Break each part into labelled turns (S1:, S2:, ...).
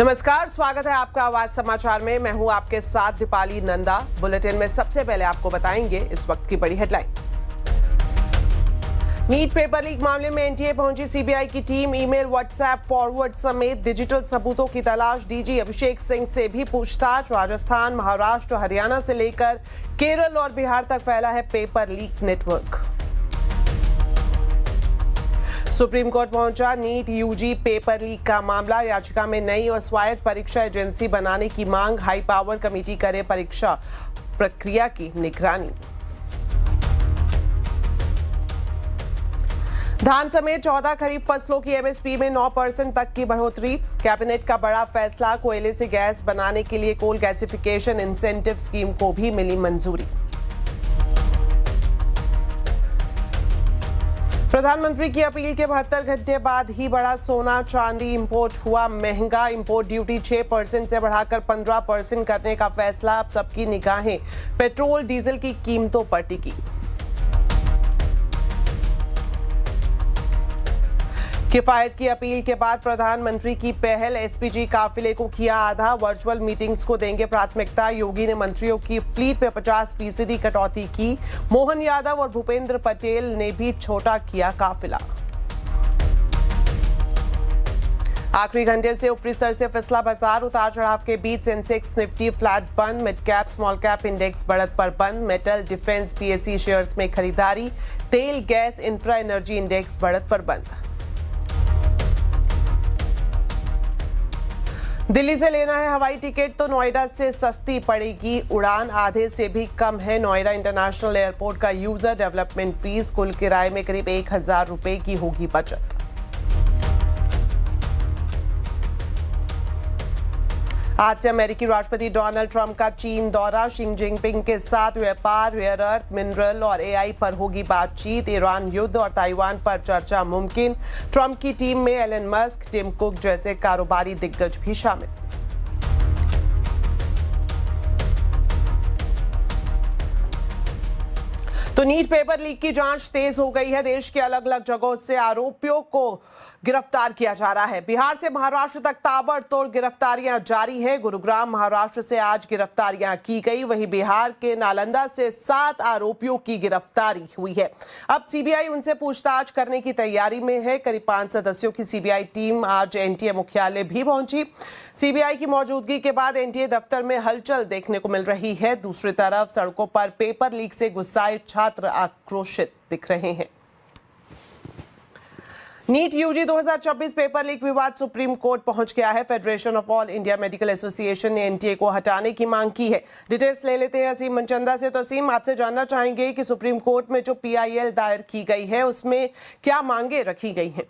S1: नमस्कार, स्वागत है आपका आवाज समाचार में। मैं हूं आपके साथ दीपाली नंदा। बुलेटिन में सबसे पहले आपको बताएंगे इस वक्त की बड़ी हेडलाइंस। नीट पेपर लीक मामले में एनटीए पहुंची सीबीआई की टीम। ईमेल, व्हाट्सएप फॉरवर्ड समेत डिजिटल सबूतों की तलाश। डीजी अभिषेक सिंह से भी पूछताछ। राजस्थान, महाराष्ट्र, हरियाणा से लेकर केरल और बिहार तक फैला है paper leak network. Supreme court पहुंचा नीट यूजी पेपर लीक का मामला। याचिका में नई और स्वायत्त परीक्षा एजेंसी बनाने की मांग। हाई पावर कमेटी करे परीक्षा प्रक्रिया की निगरानी। धान समेत 14 खरीफ फसलों की एमएसपी में 9% तक की बढ़ोतरी। कैबिनेट का बड़ा फैसला। कोयले से गैस बनाने के लिए कोल गैसिफिकेशन इंसेंटिव स्कीम को भी मिली मंजूरी। प्रधानमंत्री की अपील के 72 घंटे बाद ही बढ़ा सोना चांदी इंपोर्ट हुआ महंगा। इंपोर्ट ड्यूटी 6% से बढ़ाकर 15% करने का फैसला। अब सबकी निगाहें पेट्रोल डीजल की कीमतों पर टिकी। किफायत की अपील के बाद प्रधानमंत्री की पहल। एसपीजी काफिले को किया आधा। वर्चुअल मीटिंग्स को देंगे प्राथमिकता। योगी ने मंत्रियों की फ्लीट पे 50% कटौती की। मोहन यादव और भूपेंद्र पटेल ने भी छोटा किया काफिला। आखिरी घंटे से ऊपरी स्तर से फिसला बाजार। उतार चढ़ाव के बीच सेंसेक्स निफ्टी फ्लैट बंद। Mid cap small cap index बढ़त पर बंद। मेटल, डिफेंस, पीएसयू शेयर्स में खरीदारी। तेल, गैस, इंफ्रा एनर्जी इंडेक्स बढ़त पर बंद। दिल्ली से लेना है हवाई टिकट तो नोएडा से सस्ती पड़ेगी उड़ान। आधे से भी कम है नोएडा इंटरनेशनल एयरपोर्ट का यूजर डेवलपमेंट फीस। कुल किराए में करीब 1000 रुपए की होगी बचत। आज से अमेरिकी राष्ट्रपति डोनाल्ड ट्रंप का चीन दौरा। शी जिनपिंग के साथ व्यापार, रेयर अर्थ, मिनरल और एआई पर होगी बातचीत। ईरान युद्ध और ताइवान पर चर्चा मुमकिन। ट्रंप की टीम में एलन मस्क, टिम कुक जैसे कारोबारी दिग्गज भी शामिल। तो नीट पेपर लीक की जांच तेज हो गई है। देश के अलग अलग जगहों से आरोपियों को गिरफ्तार किया जा रहा है। बिहार से महाराष्ट्र तक ताबड़तोड़ गिरफ्तारियां जारी हैं। गुरुग्राम, महाराष्ट्र से आज गिरफ्तारियां की गई। वहीं बिहार के नालंदा से 7 आरोपियों की गिरफ्तारी हुई है। अब सीबीआई उनसे पूछताछ करने की तैयारी में है। करीब 5 सदस्यों की सीबीआई टीम आज एनटीए मुख्यालय भी पहुंची। सीबीआई की मौजूदगी के बाद एनटीए दफ्तर में हलचल देखने को मिल रही है। दूसरी तरफ सड़कों पर पेपर लीक से गुस्साए छात्र आक्रोशित दिख रहे हैं। नीट यूजी 2024 पेपर लीक विवाद सुप्रीम कोर्ट पहुंच गया है। Federation of all India medical association ने एनटीए को हटाने की मांग की है। डिटेल्स ले लेते हैं असीम मनचंदा से। तो असीम, आपसे जानना चाहेंगे कि सुप्रीम कोर्ट में जो पीआईएल दायर की गई है उसमें क्या मांगे रखी गई हैं?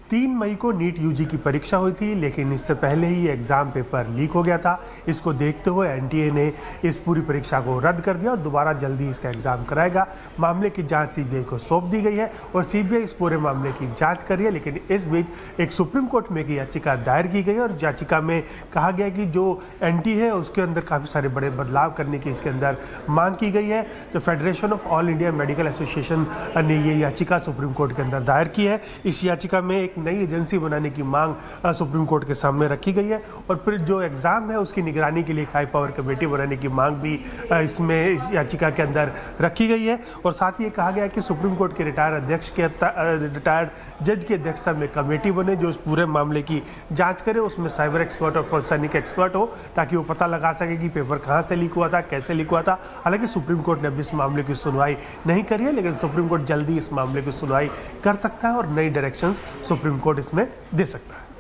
S2: 3 मई को नीट यूजी की परीक्षा हुई थी, लेकिन इससे पहले ही एग्जाम पेपर लीक हो गया था। इसको देखते हुए एनटीए ने इस पूरी परीक्षा को रद्द कर दिया और दोबारा जल्दी इसका एग्जाम कराएगा। मामले की जांच सीबीआई को सौंप दी गई है और सीबीआई इस पूरे मामले की जांच कर रही है। लेकिन इस बीच एक सुप्रीम कोर्ट में एक याचिका दायर की गई और याचिका में कहा गया कि जो एनटीए है उसके अंदर काफ़ी सारे बड़े बदलाव करने की इसके अंदर मांग की गई है। तो federation of all India medical association ने ये याचिका सुप्रीम कोर्ट के अंदर दायर की है। इस याचिका में एक नई एजेंसी बनाने की मांग सुप्रीम कोर्ट के सामने रखी गई है और फिर जो एग्जाम है उसकी निगरानी के लिए एक हाई पावर कमेटी बनाने की मांग भी इसमें इस याचिका के अंदर रखी गई है। और साथ ही ये कहा गया कि सुप्रीम कोर्ट के रिटायर्ड जज की अध्यक्षता में कमेटी बने जो उस पूरे मामले की जांच करे। उसमें साइबर एक्सपर्ट और फोरेंसिक एक्सपर्ट हो ताकि वो पता लगा सके कि पेपर कहाँ से लीक हुआ था, कैसे लीक हुआ था। हालांकि सुप्रीम कोर्ट ने अभी इस मामले की सुनवाई नहीं करी है, लेकिन सुप्रीम कोर्ट जल्दी इस मामले की सुनवाई कर सकता है और नई डायरेक्शंस सुप्रीम कोर्ट इसमें दे सकता है।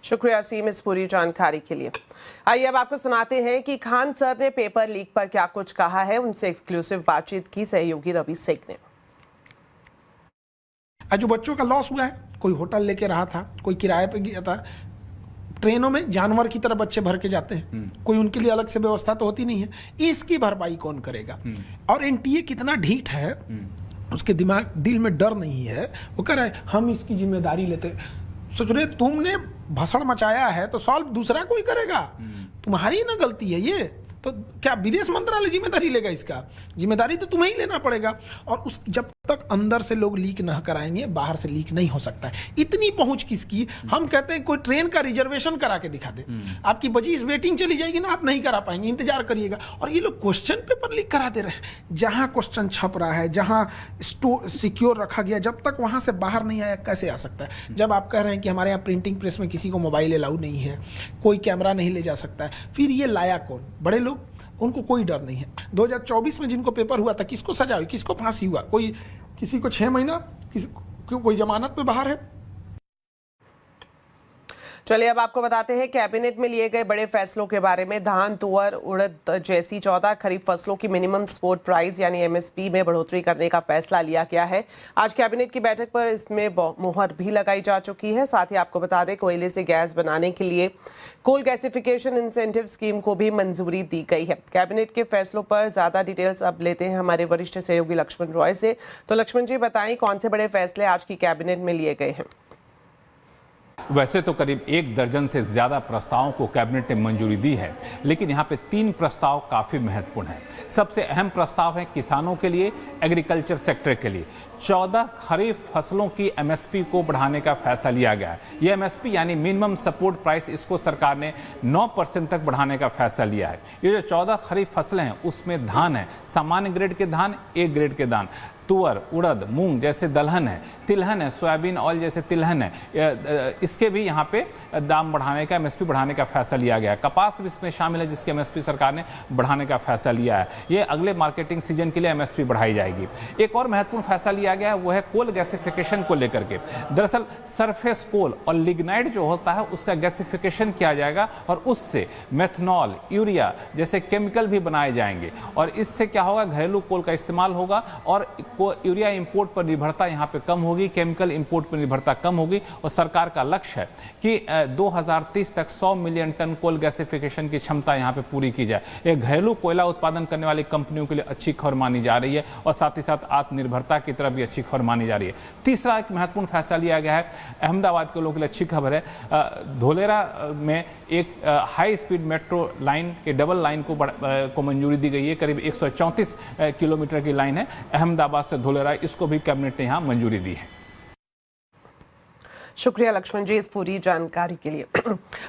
S1: शुक्रिया असीम इस पूरी जानकारी के लिए। आइए अब आपको सुनाते हैं कि खान सर ने पेपर लीक पर क्या कुछ कहा है। उनसे एक्सक्लूसिव बातचीत की सहयोगी रवि सिंह ने।
S3: आज जो बच्चों का लॉस हुआ है, कोई होटल लेके रहा था, कोई किराए पे गया था। ट्रेनों में जानवर की तरह बच्चे भर के जाते हैं, कोई उनके लिए अलग से व्यवस्था तो होती नहीं है। इसकी भरपाई कौन करेगा? और एनटीए कितना ढीठ है, उसके दिल में डर नहीं है। वो कह रहा है हम इसकी जिम्मेदारी लेते। सोच रहे तुमने भसड़ मचाया है तो सॉल्व दूसरा कोई करेगा, तुम्हारी ना गलती है ये। तो क्या विदेश मंत्रालय जिम्मेदारी लेगा? इसका जिम्मेदारी तो तुम्हें ही लेना पड़ेगा। और उस जब तक अंदर से लोग लीक न कराएंगे, बाहर से लीक नहीं हो सकता है। इतनी पहुंच किसकी? हम कहते हैं कोई ट्रेन का रिजर्वेशन करा के दिखा दे, आपकी बची वेटिंग चली जाएगी ना, आप नहीं करा पाएंगे, इंतजार करिएगा। और ये लोग क्वेश्चन पेपर लीक करा दे रहे हैं। जहां क्वेश्चन छप रहा है, जहां सिक्योर रखा गया, जब तक वहां से बाहर नहीं आया कैसे आ सकता है? जब आप कह रहे हैं कि हमारे यहाँ प्रिंटिंग प्रेस में किसी को मोबाइल अलाउ नहीं है, कोई कैमरा नहीं ले जा सकता है, फिर ये लाया कौन? बड़े लोग, उनको कोई डर नहीं है। 2024 में जिनको पेपर हुआ था, किसको सजा हुई, किसको फांसी हुआ? कोई किसी को 6 महीना, कोई जमानत पे बाहर है।
S1: चलिए अब आपको बताते हैं कैबिनेट में लिए गए बड़े फैसलों के बारे में। धान, तुअर, उड़द जैसी 14 खरीफ फसलों की मिनिमम सपोर्ट प्राइस यानी एमएसपी में बढ़ोतरी करने का फैसला लिया गया है। आज कैबिनेट की बैठक पर इसमें मुहर भी लगाई जा चुकी है। साथ ही आपको बता दें कोयले से गैस बनाने के लिए कोल गैसिफिकेशन इंसेंटिव स्कीम को भी मंजूरी दी गई है। कैबिनेट के फैसलों पर ज्यादा डिटेल्स अब लेते हैं हमारे वरिष्ठ सहयोगी लक्ष्मण रॉय से। तो लक्ष्मण जी बताएं कौन से बड़े फैसले आज की कैबिनेट में लिए गए हैं?
S4: वैसे तो करीब 1 दर्जन से ज्यादा प्रस्तावों को कैबिनेट ने मंजूरी दी है, लेकिन यहाँ पे 3 प्रस्ताव काफी महत्वपूर्ण हैं। सबसे अहम प्रस्ताव है किसानों के लिए, एग्रीकल्चर सेक्टर के लिए 14 खरीफ फसलों की एमएसपी को बढ़ाने का फैसला लिया गया है। ये एमएसपी यानी मिनिमम सपोर्ट प्राइस, इसको सरकार ने 9% तक बढ़ाने का फैसला लिया है। ये जो 14 खरीफ फसलें हैं उसमें धान है, सामान्य ग्रेड के धान, ए ग्रेड के धान, तुअर, उड़द, मूंग जैसे दलहन है, तिलहन है, सोयाबीन ऑयल जैसे तिलहन है, इसके भी यहाँ पे दाम बढ़ाने का, एमएसपी बढ़ाने का फैसला लिया गया है। कपास भी इसमें शामिल है जिसके एमएसपी सरकार ने बढ़ाने का फैसला लिया है। ये अगले मार्केटिंग सीजन के लिए एमएसपी बढ़ाई जाएगी। एक और महत्वपूर्ण फैसला लिया गया है वो है कोल गैसिफिकेशन को लेकर के। दरअसल सरफेस कोल और लिग्नाइट जो होता है उसका गैसिफिकेशन किया जाएगा और उससे मेथनॉल, यूरिया जैसे केमिकल भी बनाए जाएंगे और इससे क्या होगा, घरेलू कोल का इस्तेमाल होगा और यूरिया इंपोर्ट पर निर्भरता यहाँ पे कम होगी, केमिकल इंपोर्ट पर निर्भरता कम होगी। और सरकार का लक्ष्य है कि 2030 तक 100 मिलियन टन कोल गैसिफिकेशन की क्षमता यहाँ पे पूरी की जाए। ये घरेलू कोयला उत्पादन करने वाली कंपनियों के लिए अच्छी खबर मानी जा रही है और साथ ही साथ आत्मनिर्भरता की तरफ भी अच्छी खबर मानी जा रही है। तीसरा एक महत्वपूर्ण फैसला लिया गया है, अहमदाबाद के लोगों के लिए अच्छी खबर है। धोलेरा में एक हाई स्पीड मेट्रो लाइन के डबल लाइन को मंजूरी दी गई है। करीब 134 किलोमीटर की लाइन है अहमदाबाद से धोलेरा, इसको भी कैबिनेट ने यहाँ मंजूरी दी है।
S1: शुक्रिया लक्ष्मण जी इस पूरी जानकारी के लिए।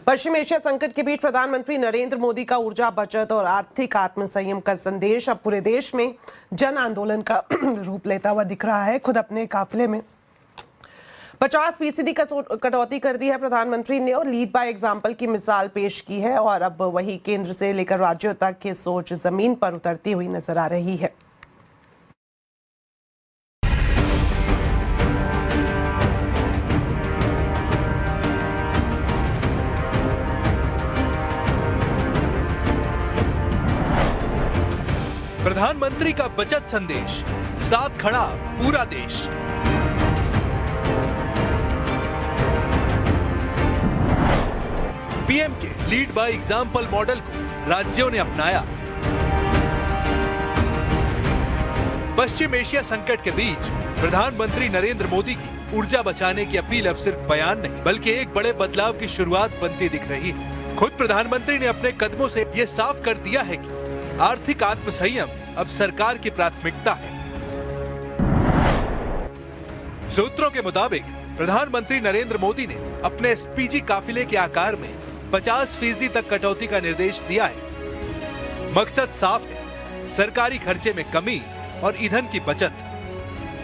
S1: पश्चिम एशिया संकट के बीच प्रधानमंत्री नरेंद्र मोदी का ऊर्जा बचत और आर्थिक आत्मसंयम का संदेश अब पूरे देश में जन आंदोलन का रूप लेता हुआ दिख रहा है। खुद अपने काफिले में 50% कटौती कर दी है प्रधानमंत्री ने और लीड बाय एग्जाम्पल की मिसाल पेश की है। और अब वही केंद्र से लेकर राज्यों तक की सोच जमीन पर उतरती हुई नजर आ रही है।
S5: प्रधानमंत्री का बचत संदेश, साथ खड़ा पूरा देश। पीएम के लीड बाय एग्जाम्पल मॉडल को राज्यों ने अपनाया। पश्चिम एशिया संकट के बीच प्रधानमंत्री नरेंद्र मोदी की ऊर्जा बचाने की अपील अब सिर्फ बयान नहीं बल्कि एक बड़े बदलाव की शुरुआत बनती दिख रही है। खुद प्रधानमंत्री ने अपने कदमों से ये साफ कर दिया है कि आर्थिक आत्मसंयम अब सरकार की प्राथमिकता है। सूत्रों के मुताबिक प्रधानमंत्री नरेंद्र मोदी ने अपने एसपीजी काफिले के आकार में 50% तक कटौती का निर्देश दिया है। मकसद साफ है, सरकारी खर्चे में कमी और ईंधन की बचत।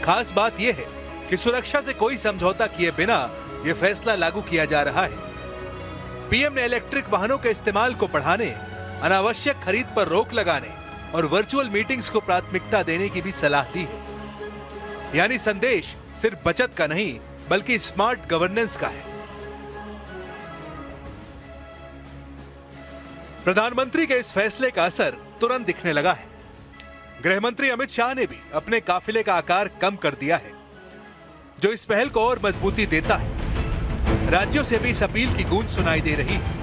S5: खास बात यह है कि सुरक्षा से कोई समझौता किए बिना यह फैसला लागू किया जा रहा है। पीएम ने इलेक्ट्रिक वाहनों के इस्तेमाल को बढ़ाने, अनावश्यक खरीद पर रोक लगाने और वर्चुअल मीटिंग्स को प्राथमिकता देने की भी सलाह दी है। यानी संदेश सिर्फ बचत का नहीं बल्कि स्मार्ट गवर्नेंस का है। प्रधानमंत्री के इस फैसले का असर तुरंत दिखने लगा है। गृह मंत्री अमित शाह ने भी अपने काफिले का आकार कम कर दिया है, जो इस पहल को और मजबूती देता है। राज्यों से भी इस अपील की गूंज सुनाई दे रही है।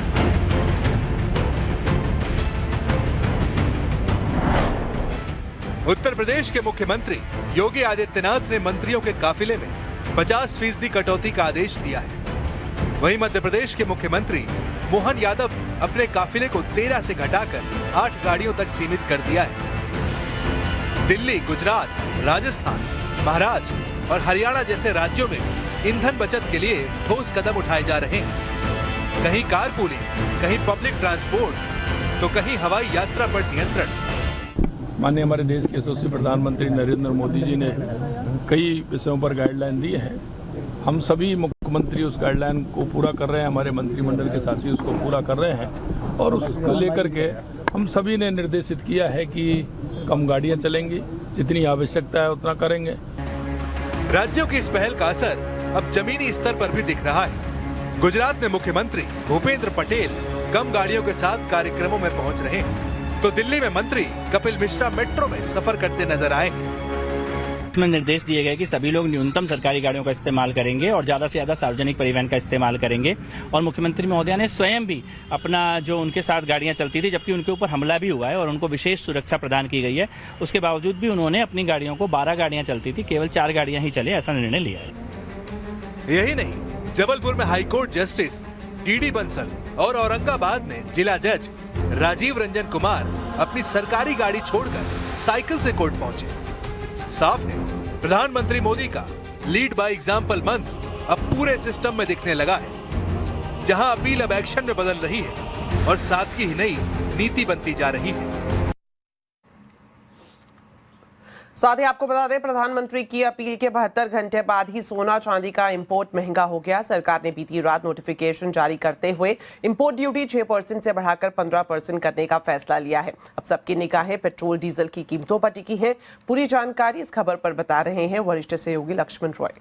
S5: उत्तर प्रदेश के मुख्यमंत्री योगी आदित्यनाथ ने मंत्रियों के काफिले में 50% कटौती का आदेश दिया है। वहीं मध्य प्रदेश के मुख्यमंत्री मोहन यादव अपने काफिले को 13 से घटाकर 8 गाड़ियों तक सीमित कर दिया है। दिल्ली, गुजरात, राजस्थान, महाराष्ट्र और हरियाणा जैसे राज्यों में ईंधन बचत के लिए ठोस कदम उठाए जा रहे हैं। कहीं कारपूलिंग, कहीं पब्लिक ट्रांसपोर्ट, तो कहीं हवाई यात्रा पर नियंत्रण।
S6: माननीय हमारे देश के यशस्वी प्रधानमंत्री नरेंद्र मोदी जी ने कई विषयों पर गाइडलाइन दी है। हम सभी मुख्यमंत्री उस गाइडलाइन को पूरा कर रहे हैं, हमारे मंत्रिमंडल के साथी उसको पूरा कर रहे हैं और उसको लेकर के हम सभी ने निर्देशित किया है कि कम गाड़ियां चलेंगी, जितनी आवश्यकता है उतना करेंगे।
S5: राज्यों की इस पहल का असर अब जमीनी स्तर पर भी दिख रहा है। गुजरात में मुख्यमंत्री भूपेंद्र पटेल कम गाड़ियों के साथ कार्यक्रमों में पहुंच रहे हैं, तो दिल्ली में मंत्री कपिल मिश्रा मेट्रो में सफर करते नजर आए।
S7: इसमें निर्देश दिए गए कि सभी लोग न्यूनतम सरकारी गाड़ियों का इस्तेमाल करेंगे और ज्यादा से ज्यादा सार्वजनिक परिवहन का इस्तेमाल करेंगे। और मुख्यमंत्री महोदया ने स्वयं भी अपना जो उनके साथ गाड़ियां चलती थी, जबकि उनके ऊपर हमला भी हुआ है और उनको विशेष सुरक्षा प्रदान की गई है, उसके बावजूद भी उन्होंने अपनी गाड़ियों को 12 गाड़ियां चलती थी, केवल 4 गाड़ियां ही चले, ऐसा निर्णय लिया है।
S5: यही नहीं, जबलपुर में हाईकोर्ट जस्टिस डी बंसल और औरंगाबाद में जिला जज राजीव रंजन कुमार अपनी सरकारी गाड़ी छोड़कर साइकिल से कोर्ट पहुंचे। साफ है, प्रधानमंत्री मोदी का लीड बाय एग्जाम्पल मंत्र अब पूरे सिस्टम में दिखने लगा है, जहां अपील अब एक्शन में बदल रही है और सादगी ही नहीं, नीति बनती जा रही है।
S1: साथ ही आपको बता दें, प्रधानमंत्री की अपील के 72 घंटे बाद ही सोना चांदी का इंपोर्ट महंगा हो गया। सरकार ने बीती रात नोटिफिकेशन जारी करते हुए इंपोर्ट ड्यूटी 6% से बढ़ाकर 15% करने का फैसला लिया है। अब सबकी निगाहें पेट्रोल डीजल की कीमतों पर टिकी है। पूरी जानकारी इस खबर पर बता रहे हैं वरिष्ठ सहयोगी लक्ष्मण रॉय।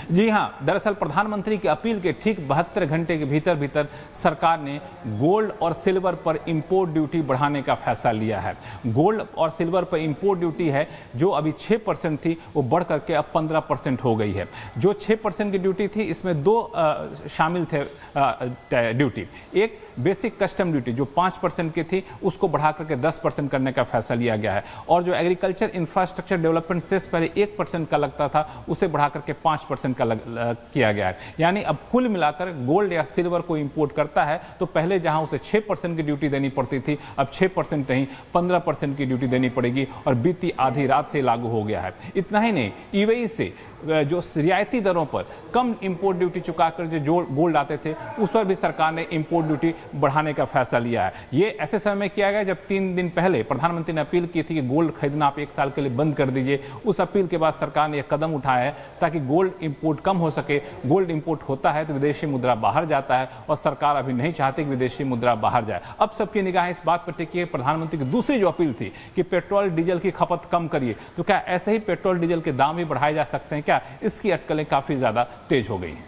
S4: जी हां, दरअसल प्रधानमंत्री की अपील के ठीक 72 घंटे के भीतर सरकार ने गोल्ड और सिल्वर पर इंपोर्ट ड्यूटी बढ़ाने का फैसला लिया है। गोल्ड और सिल्वर पर इंपोर्ट ड्यूटी है जो अभी 6% थी, वो बढ़ करके अब 15% हो गई है। जो 6% की ड्यूटी थी, इसमें 2 शामिल थे ड्यूटी। एक बेसिक कस्टम ड्यूटी जो 5% की थी, उसको बढ़ा करके 10% करने का फैसला लिया गया है। और जो एग्रीकल्चर इंफ्रास्ट्रक्चर डेवलपमेंट सेस पहले 1% का लगता था, उसे बढ़ा करके 5% का किया गया है। यानी अब कुल मिलाकर गोल्ड या सिल्वर को इंपोर्ट करता है तो पहले जहां उसे 6% की ड्यूटी देनी पड़ती थी, अब 6% नहीं 15% की ड्यूटी देनी पड़ेगी और बीती आधी रात से लागू हो गया है। इतना ही नहीं, ईवेई से जो रियायती दरों पर कम इंपोर्ट ड्यूटी चुकाकर जो गोल्ड आते थे, उस पर भी सरकार ने इंपोर्ट ड्यूटी बढ़ाने का फैसला लिया है। ये ऐसे समय में किया गया जब 3 दिन पहले प्रधानमंत्री ने अपील की थी कि गोल्ड खरीदना आप 1 साल के लिए बंद कर दीजिए। उस अपील के बाद सरकार ने यह कदम उठाया है ताकि गोल्ड इंपोर्ट कम हो सके। गोल्ड इंपोर्ट होता है तो विदेशी मुद्रा बाहर जाता है और सरकार अभी नहीं चाहती कि विदेशी मुद्रा बाहर जाए। अब सबकी निगाहें इस बात पर टिकी है, प्रधानमंत्री की दूसरी जो अपील थी कि पेट्रोल डीजल की खपत कम करिए, तो क्या ऐसे ही पेट्रोल डीजल के दाम भी बढ़ाए जा सकते हैं क्या? इसकी अटकलें काफी ज्यादा तेज हो गई हैं।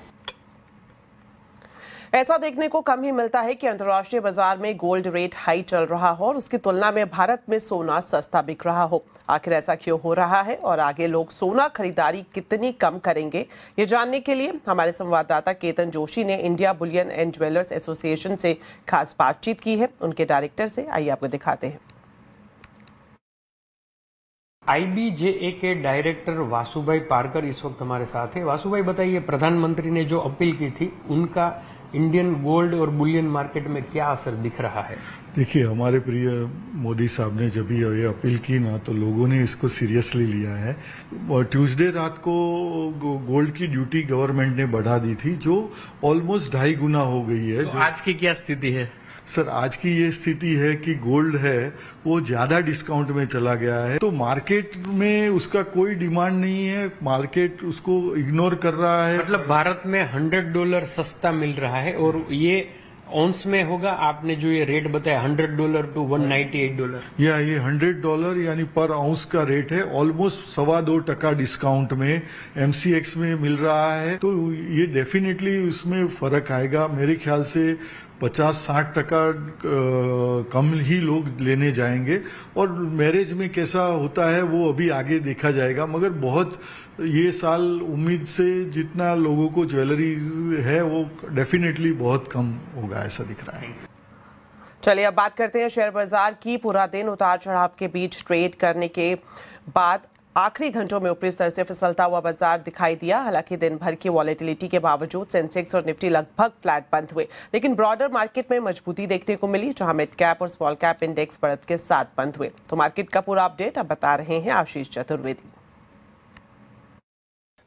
S1: ऐसा देखने को कम ही मिलता है कि अंतर्राष्ट्रीय बाजार में गोल्ड रेट हाई चल रहा हो और उसकी तुलना में भारत में सोना सस्ता बिक रहा हो। आखिर ऐसा क्यों हो रहा है और आगे लोग सोना खरीदारी कितनी कम करेंगे, ये जानने के लिए हमारे संवाददाता केतन जोशी ने India Boolean and jewellers association से खास बातचीत की है। उनके डायरेक्टर से आइए आपको दिखाते हैं।
S8: IBJA के डायरेक्टर वासुभाई पारकर इस वक्त हमारे साथ है। वासुभाई, बताइए, प्रधानमंत्री ने जो अपील की थी उनका इंडियन गोल्ड और बुलियन मार्केट में क्या असर दिख रहा है?
S9: देखिए, हमारे प्रिय मोदी साहब ने जब ये अपील की ना, तो लोगों ने इसको सीरियसली लिया है। और ट्यूसडे रात को गोल्ड की ड्यूटी गवर्नमेंट ने बढ़ा दी थी, जो ऑलमोस्ट 2.5 गुना हो गई है।
S8: तो आज की क्या स्थिति है?
S9: सर, आज की ये स्थिति है कि गोल्ड है वो ज्यादा डिस्काउंट में चला गया है, तो मार्केट में उसका कोई डिमांड नहीं है, मार्केट उसको इग्नोर कर रहा है।
S8: मतलब भारत में $100 सस्ता मिल रहा है और ये ऑन्स में होगा। आपने जो ये रेट बताया $100 to $198,
S9: या ये $100 यानी पर आउंस का रेट है। ऑलमोस्ट 2.25% डिस्काउंट में MCX में मिल रहा है, तो ये डेफिनेटली उसमें फर्क आएगा। मेरे ख्याल से 50-60% कम ही लोग लेने जाएंगे और मैरिज में कैसा होता है वो अभी आगे देखा जाएगा। मगर बहुत ये साल उम्मीद से जितना लोगों को ज्वेलरी है वो डेफिनेटली बहुत कम होगा, ऐसा दिख रहा है।
S1: चलिए अब बात करते हैं शेयर बाजार की। पूरा दिन उतार चढ़ाव के बीच ट्रेड करने के बाद आखिरी घंटों में ऊपरी स्तर से फिसलता हुआ बाजार दिखाई दिया। हालांकि दिन भर की वॉलेटिलिटी के बावजूद सेंसेक्स और निफ्टी लगभग फ्लैट बंद हुए, लेकिन ब्रॉडर मार्केट में मजबूती देखने को मिली, जहां मिड कैप और स्मॉल कैप इंडेक्स बढ़त के साथ बंद हुए। तो मार्केट का पूरा अपडेट अब बता रहे हैं आशीष चतुर्वेदी।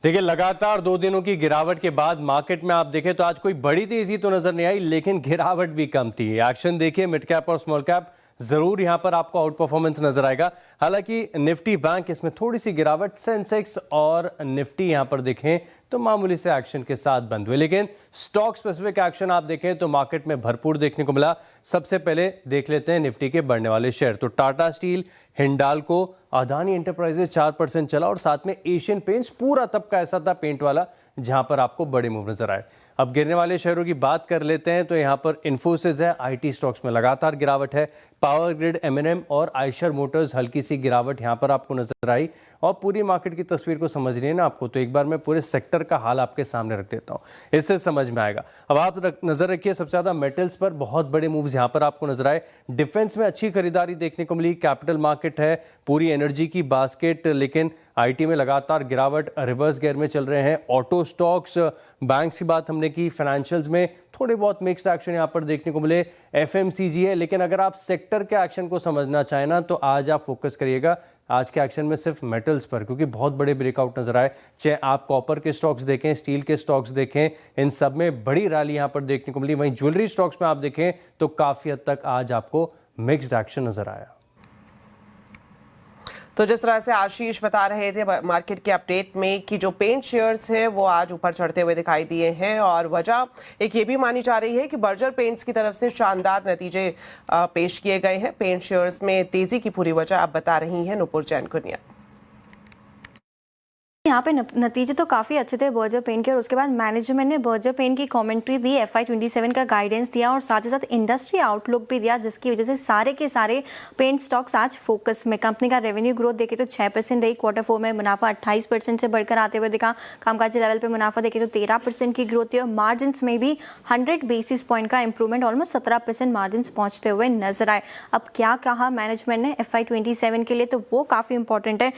S10: देखिए, लगातार 2 दिनों की गिरावट के बाद मार्केट में आप देखें तो आज कोई बड़ी तेजी तो नजर नहीं आई, लेकिन गिरावट भी कम थी। एक्शन देखिए, मिड कैप और स्मॉल कैप जरूर यहां पर आपको आउट परफॉर्मेंस नजर आएगा। हालांकि निफ्टी बैंक इसमें थोड़ी सी गिरावट, सेंसेक्स और निफ्टी यहां पर देखें तो मामूली से एक्शन के साथ बंद हुए, लेकिन स्टॉक स्पेसिफिक एक्शन आप देखें तो मार्केट में भरपूर देखने को मिला। सबसे पहले देख लेते हैं निफ्टी के बढ़ने वाले शेयर। तो टाटा स्टील, हिंडाल्को, अदानी एंटरप्राइजेज 4% चला और साथ में एशियन पेंट्स पूरा तबका ऐसा था पेंट वाला जहां पर आपको बड़े मूव नजर आए। अब गिरने वाले शेयरों की बात कर लेते हैं तो यहां पर इन्फोसिस है, आईटी स्टॉक्स में लगातार गिरावट है। पावर ग्रिड, एमएनएम और आयशर मोटर्स हल्की सी गिरावट यहां पर आपको नजर आई। और पूरी मार्केट की तस्वीर को समझनी है ना आपको, तो एक बार मैं पूरे सेक्टर का हाल आपके सामने रख देता हूं, इससे समझ में आएगा। अब आप नजर रखिए सबसे ज्यादा मेटल्स पर, बहुत बड़े मूव्स यहां पर आपको नजर आए। डिफेंस में अच्छी खरीदारी देखने को मिली, कैपिटल मार्केट है, पूरी एनर्जी की बास्केट, लेकिन आईटी में लगातार गिरावट, रिवर्स गियर में चल रहे हैं। ऑटो स्टॉक्स, बैंक्स की बात हमने की, फाइनेंशियल्स में थोड़े बहुत मिक्स्ड एक्शन यहां पर देखने को मिले। एफएमसीजी है, लेकिन अगर आप सेक्टर के एक्शन को समझना चाहें ना तो आज आप फोकस करिएगा आज के एक्शन में सिर्फ मेटल्स पर, क्योंकि बहुत बड़े ब्रेकआउट नजर आए। चाहे आप कॉपर के स्टॉक्स देखें, स्टील के स्टॉक्स देखें, इन सब में बड़ी रैली यहां पर देखने को मिली। वहीं ज्वेलरी स्टॉक्स में आप देखें तो काफी हद तक आज आपको मिक्स्ड एक्शन नजर आया।
S1: तो जिस तरह से आशीष बता रहे थे मार्केट के अपडेट में कि जो पेंट शेयर्स है वो आज ऊपर चढ़ते हुए दिखाई दिए हैं, और वजह एक ये भी मानी जा रही है कि बर्जर पेंट्स की तरफ से शानदार नतीजे पेश किए गए हैं। पेंट शेयर्स में तेजी की पूरी वजह अब बता रही हैं नुपुर जैन कुनिया।
S11: यहाँ पे नतीजे तो काफ़ी अच्छे थे बर्जर पेंट के, और उसके बाद मैनेजमेंट ने बर्जर पेंट की कमेंट्री दी, FY27 का गाइडेंस दिया और साथ ही साथ इंडस्ट्री आउटलुक भी दिया, जिसकी वजह से सारे के सारे पेंट स्टॉक्स आज फोकस में। कंपनी का रेवेन्यू ग्रोथ देखे तो 6% रही, Q4 में मुनाफा 28% से बढ़कर आते हुए दिखा। कामकाजी लेवल पे मुनाफा देखे तो 13% की ग्रोथ थी, और मार्जिन में भी 100 बेसिस पॉइंट का इंप्रूवमेंट, ऑलमोस्ट 17% मार्जिन पहुंचते हुए नजर आए। अब क्या कहा मैनेजमेंट ने FY27 के लिए, तो वो काफ़ी इंपॉर्टेंट है।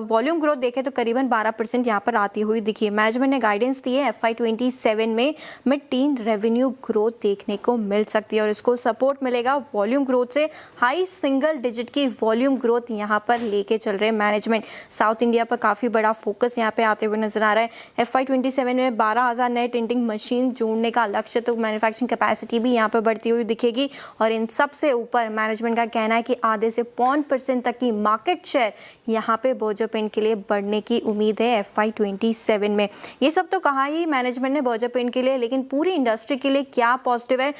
S11: वॉल्यूम ग्रोथ देखे तो करीबन 12% यहाँ पर आती हुई दिखी है। मैनेजमेंट ने गाइडेंस दी है FY27 में मिड टीन रेवेन्यू ग्रोथ देखने को मिल सकती है, और इसको सपोर्ट मिलेगा वॉल्यूम ग्रोथ से। हाई सिंगल डिजिट की वॉल्यूम ग्रोथ यहाँ पर लेके चल रहे हैं मैनेजमेंट। साउथ इंडिया पर काफ़ी बड़ा फोकस यहाँ पे आते हुए नजर आ रहा है। FY27 में 12,000 नए टिंटिंग मशीन जोड़ने का लक्ष्य, तो मैन्युफैक्चरिंग कैपेसिटी भी यहाँ पर बढ़ती हुई दिखेगी। और इन सबसे ऊपर मैनेजमेंट का कहना है कि आधे से 5% तक की मार्केट शेयर यहाँ पे बर्जर पेंट के लिए बढ़ने की उम्मीद है FY27 में। ये सब तो कहा ही मैनेजमेंट ने बर्जर पेंट के लिए, लेकिन पूरी इंडस्ट्री के लिए क्या पॉजिटिव है,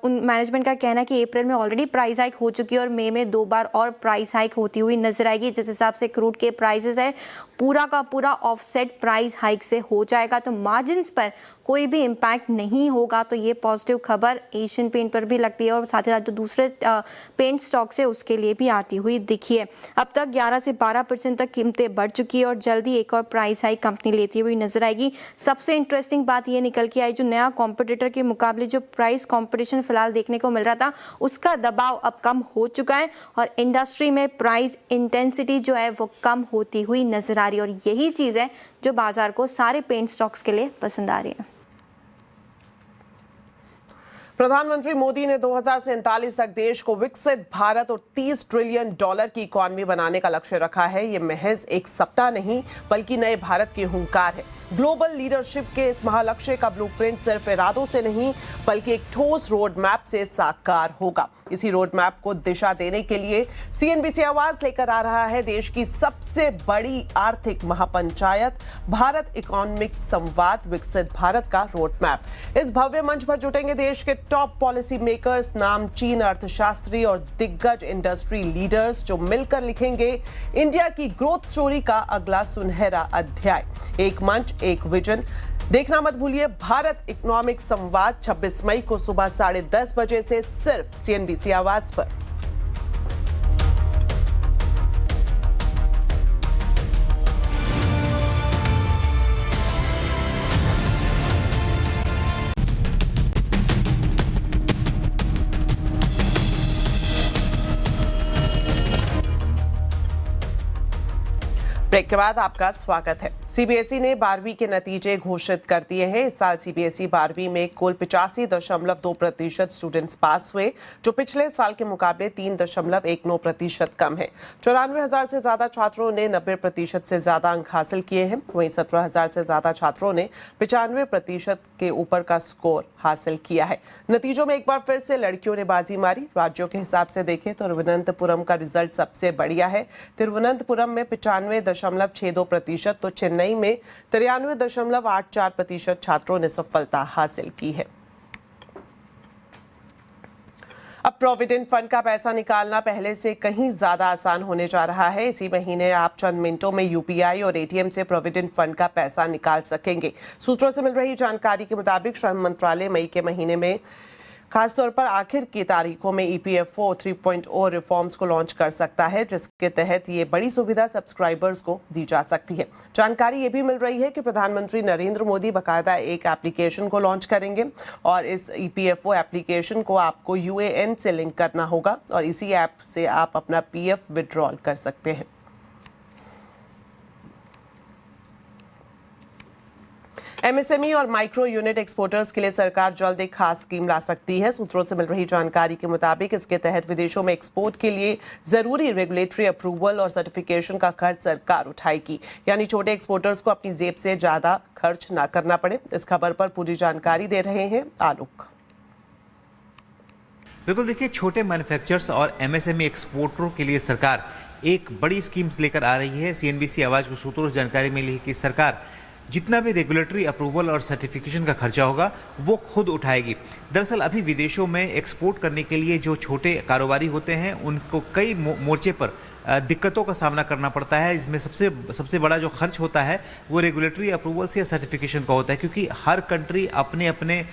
S11: मैनेजमेंट का कहना है कि अप्रैल में ऑलरेडी प्राइस हाइक हो चुकी है और मई में 2 बार और प्राइस हाइक होती हुई नजर आएगी। जिस हिसाब से क्रूड के प्राइसेस है पूरा का पूरा ऑफसेट प्राइस हाइक से हो जाएगा, तो मार्जिन्स पर कोई भी इम्पैक्ट नहीं होगा। तो ये पॉजिटिव खबर एशियन पेंट पर भी लगती है, और साथ ही साथ जो दूसरे पेंट स्टॉक्स है उसके लिए भी आती हुई दिखी है। अब तक 11 से 12% तक कीमतें बढ़ चुकी है, और जल्दी एक और प्राइस हाइक कंपनी लेती हुई नजर आएगी। सबसे इंटरेस्टिंग बात ये निकल के आई, जो नया कॉम्पिटिटर के मुकाबले जो प्राइस कॉम्पिटिशन फिलहाल देखने को मिल रहा था, उसका दबाव अब कम हो चुका है, और इंडस्ट्री में प्राइस इंटेंसिटी जो है वो कम होती हुई नजर आ रही है। और यही चीज है जो बाजार को सारे पेंट स्टॉक्स के लिए पसंद आ रही है।
S1: प्रधानमंत्री मोदी ने 2047 तक देश को विकसित भारत और $30 ट्रिलियन की इकॉनमी बनाने का लक्ष्य रखा है। ये महज एक सपना नहीं बल्कि नए भारत की हुंकार है। ग्लोबल लीडरशिप के इस महालक्ष्य का ब्लूप्रिंट सिर्फ इरादों से नहीं बल्कि एक ठोस रोड मैप से साकार होगा। इसी रोड मैप को दिशा देने के लिए CNBC आवाज लेकर आ रहा है देश की सबसे बड़ी आर्थिक महापंचायत, भारत इकोनॉमिक संवाद विकसित भारत का रोड मैप। इस भव्य मंच पर जुटेंगे देश के टॉप पॉलिसी मेकर्स, नामचीन अर्थशास्त्री और दिग्गज इंडस्ट्री लीडर्स, जो मिलकर लिखेंगे इंडिया की ग्रोथ स्टोरी का अगला सुनहरा अध्याय। एक मंच, एक विजन। देखना मत भूलिए भारत इकोनॉमिक संवाद 26 मई को सुबह 10:30 बजे से सिर्फ CNBC आवाज पर। के बाद आपका स्वागत है। सीबीएसई ने 12वीं के नतीजे घोषित कर दिए हैं। इस साल सीबीएसई 12वीं में कुल 85.2% स्टूडेंट्स पास हुए, जो पिछले साल के मुकाबले 3.19% कम है। 94,000 से ज्यादा छात्रों ने 90% से ज्यादा अंक हासिल किए हैं। वहीं 17,000 से ज्यादा छात्रों ने 95% के ऊपर का स्कोर हासिल किया है। नतीजों में एक बार फिर से लड़कियों ने बाजी मारी। राज्यों के हिसाब से देखें तो तिरुवनंतपुरम का रिजल्ट सबसे बढ़िया है। तिरुवनंतपुरम में 95.62%, तो चेन्नई में 93.84% छात्रों ने सफलता हासिल की है। अब प्रोविडेंट फंड का पैसा निकालना पहले से कहीं ज्यादा आसान होने जा रहा है। इसी महीने आप चंद मिनटों में यूपीआई और एटीएम से प्रोविडेंट फंड का पैसा निकाल सकेंगे। सूत्रों से मिल रही जानकारी के मुताबिक श्रम मंत्रालय मई के महीने में खासतौर पर आखिर की तारीखों में ईपीएफओ 3.0 रिफॉर्म्स को लॉन्च कर सकता है, जिसके तहत ये बड़ी सुविधा सब्सक्राइबर्स को दी जा सकती है। जानकारी ये भी मिल रही है कि प्रधानमंत्री नरेंद्र मोदी बाकायदा एक एप्लीकेशन को लॉन्च करेंगे और इस ईपीएफओ एप्लीकेशन को आपको यूएएन से लिंक करना होगा और इसी ऐप से आप अपना पीएफ विड्रॉल कर सकते हैं। एमएसएमई और माइक्रो यूनिट एक्सपोर्टर्स के लिए सरकार जल्द एक खास स्कीम ला सकती है। सूत्रों से मिल रही जानकारी के मुताबिक इसके तहत विदेशों में एक्सपोर्ट के लिए जरूरी रेगुलेटरी अप्रूवल और सर्टिफिकेशन का खर्च सरकार उठाएगी, यानी छोटे एक्सपोर्टर्स को अपनी जेब से ज्यादा खर्च ना करना पड़े। इस खबर पर पूरी जानकारी दे रहे हैं आलोक।
S12: बिल्कुल, देखिए, छोटे मैन्युफैक्चरर्स और एमएसएमई एक्सपोर्टरों के लिए सरकार एक बड़ी स्कीम्स लेकर आ रही है। सीएनबीसी आवाज को सूत्रों से जानकारी मिली है कि सरकार जितना भी रेगुलेटरी अप्रूवल और सर्टिफिकेशन का खर्चा होगा वो खुद उठाएगी। दरअसल अभी विदेशों में एक्सपोर्ट करने के लिए जो छोटे कारोबारी होते हैं उनको कई मोर्चे पर दिक्कतों का सामना करना पड़ता है। इसमें सबसे बड़ा जो खर्च होता है वो रेगुलेटरी अप्रूवल या सर्टिफिकेशन का होता है, क्योंकि हर कंट्री अपने अपने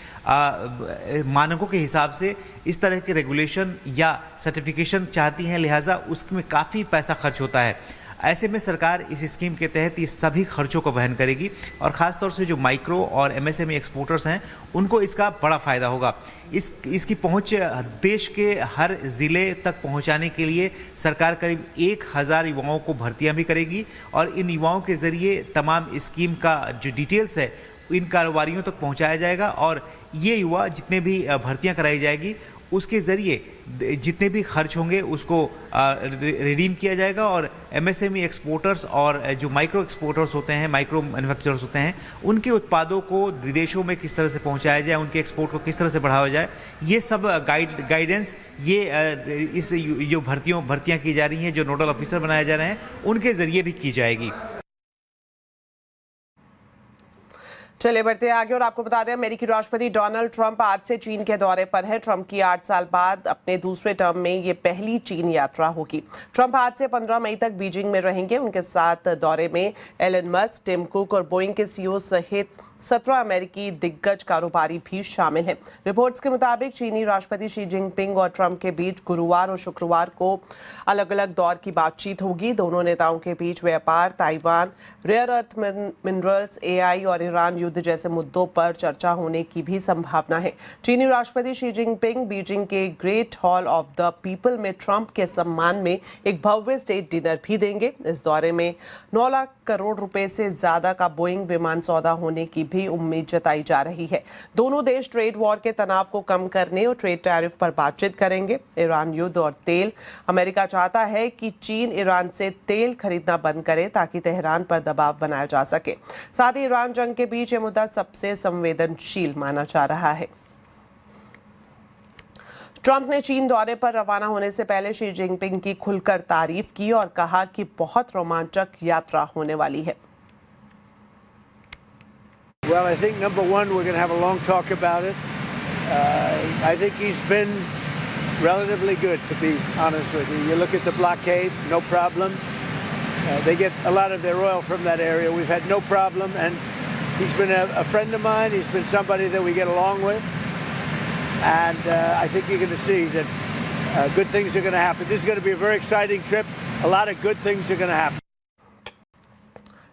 S12: मानकों के हिसाब से इस तरह के रेगुलेशन या सर्टिफिकेशन चाहती हैं, लिहाजा उसमें काफ़ी पैसा खर्च होता है। ऐसे में सरकार इस स्कीम के तहत ये सभी खर्चों को वहन करेगी और ख़ासतौर से जो माइक्रो और एमएसएमई एक्सपोर्टर्स हैं उनको इसका बड़ा फ़ायदा होगा। इसकी पहुंच देश के हर ज़िले तक पहुंचाने के लिए सरकार करीब 1,000 युवाओं को भर्तियां भी करेगी और इन युवाओं के ज़रिए तमाम स्कीम का जो डिटेल्स है इन कारोबारियों तक पहुंचाया जाएगा और ये युवा जितने भी भर्तियां कराई जाएगी उसके ज़रिए जितने भी खर्च होंगे उसको रिडीम किया जाएगा और एमएसएमई एक्सपोर्टर्स और जो माइक्रो एक्सपोर्टर्स होते हैं, माइक्रो मैन्युफैक्चरर्स होते हैं, उनके उत्पादों को विदेशों में किस तरह से पहुंचाया जाए, उनके एक्सपोर्ट को किस तरह से बढ़ावा जाए, ये सब गाइडेंस ये इस जो भर्तियां की जा रही हैं, जो नोडल ऑफिसर बनाए जा रहे हैं, उनके ज़रिए भी की जाएगी।
S1: चलिए बढ़ते आगे और आपको बता दें, अमेरिकी राष्ट्रपति डोनाल्ड ट्रंप आज से चीन के दौरे पर है। ट्रंप की 8 साल बाद अपने दूसरे टर्म में ये पहली चीन यात्रा होगी। ट्रंप आज से 15 मई तक बीजिंग में रहेंगे। उनके साथ दौरे में एलन मस्क, टिम कुक और बोइंग के सीईओ सहित 17 अमेरिकी दिग्गज कारोबारी भी शामिल हैं। रिपोर्ट्स के मुताबिक चीनी राष्ट्रपति शी जिनपिंग और ट्रंप के बीच गुरुवार और शुक्रवार को अलग अलग दौर की बातचीत होगी। दोनों नेताओं के बीच व्यापार, Taiwan, rare earth minerals, AI और ईरान युद्ध जैसे मुद्दों पर चर्चा होने की भी संभावना है। चीनी राष्ट्रपति शी जिनपिंग बीजिंग के great hall of the people में ट्रंप के सम्मान में एक भव्य स्टेट डिनर भी देंगे। इस दौरे में 9 लाख करोड़ रुपए से ज्यादा का बोइंग विमान सौदा होने की भी उम्मीद जताई जा रही है। दोनों देश ट्रेड वॉर के तनाव को कम करने और ट्रेड टैरिफ पर बातचीत करेंगे। ईरान युद्ध और तेल, अमेरिका चाहता है कि चीन ईरान से तेल खरीदना बंद करे ताकि तेहरान पर दबाव बनाया जा सके। साथ ही ईरान जंग के बीच यह मुद्दा सबसे संवेदनशील माना जा रहा है। ट्रंप ने चीन दौरे पर रवाना होने से पहले शी जिनपिंग की खुलकर तारीफ की और कहा कि बहुत रोमांचक यात्रा होने वाली है।
S13: Well, I think number one, we're going to have a long talk about it. I think he's been relatively good, to be honest with you. You look at the blockade, no problem. They get a lot of their oil from that area. We've had no problem, and he's been a friend of mine. He's been somebody that we get along with, and I think you're going to see that good things are going to happen. This is going to be a very exciting trip. A lot of good things are going to happen.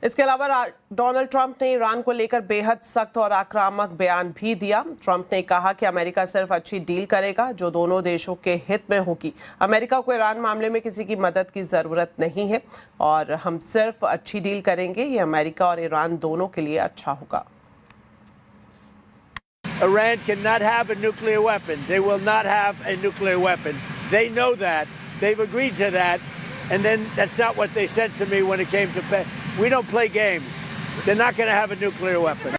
S1: इसके अलावा Donald Trump ने Iran को लेकर बेहद सख्त और आक्रामक बयान भी दिया। ट्रंप ने कहा कि अमेरिका सिर्फ अच्छी डील करेगा जो दोनों देशों के हित में होगी। अमेरिका को ईरान मामले में किसी की मदद की जरूरत नहीं है और हम सिर्फ अच्छी डील करेंगे। ये अमेरिका और ईरान दोनों के लिए अच्छा होगा।
S13: Iran cannot have a nuclear weapon. They will not have a nuclear weapon. They know that. They've agreed to that. And then that's not what they said to me when it came to pay. We don't play games. They're not going to have a nuclear weapon.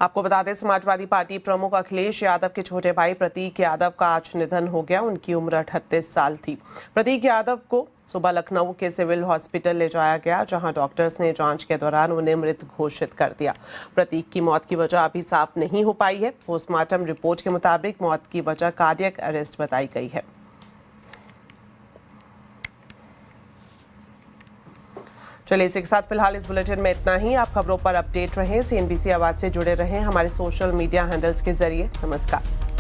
S1: आपको बता दें, Samajwadi party प्रमुख अखिलेश यादव के छोटे भाई प्रतीक यादव का आज निधन हो गया। उनकी उम्र 38 साल थी। प्रतीक यादव को सुबह लखनऊ के सिविल हॉस्पिटल ले जाया गया, जहां डॉक्टर्स ने जांच के दौरान उन्हें मृत घोषित कर दिया। प्रतीक की मौत की वजह अभी साफ नहीं हो पाई है। पोस्टमार्टम रिपोर्ट के मुताबिक मौत की वजह कार्डियक अरेस्ट बताई गई है। चलिए, इसी के साथ फिलहाल इस बुलेटिन में इतना ही। आप खबरों पर अपडेट रहें, CNBC आवाज से जुड़े रहें हमारे सोशल मीडिया हैंडल्स के जरिए। नमस्कार।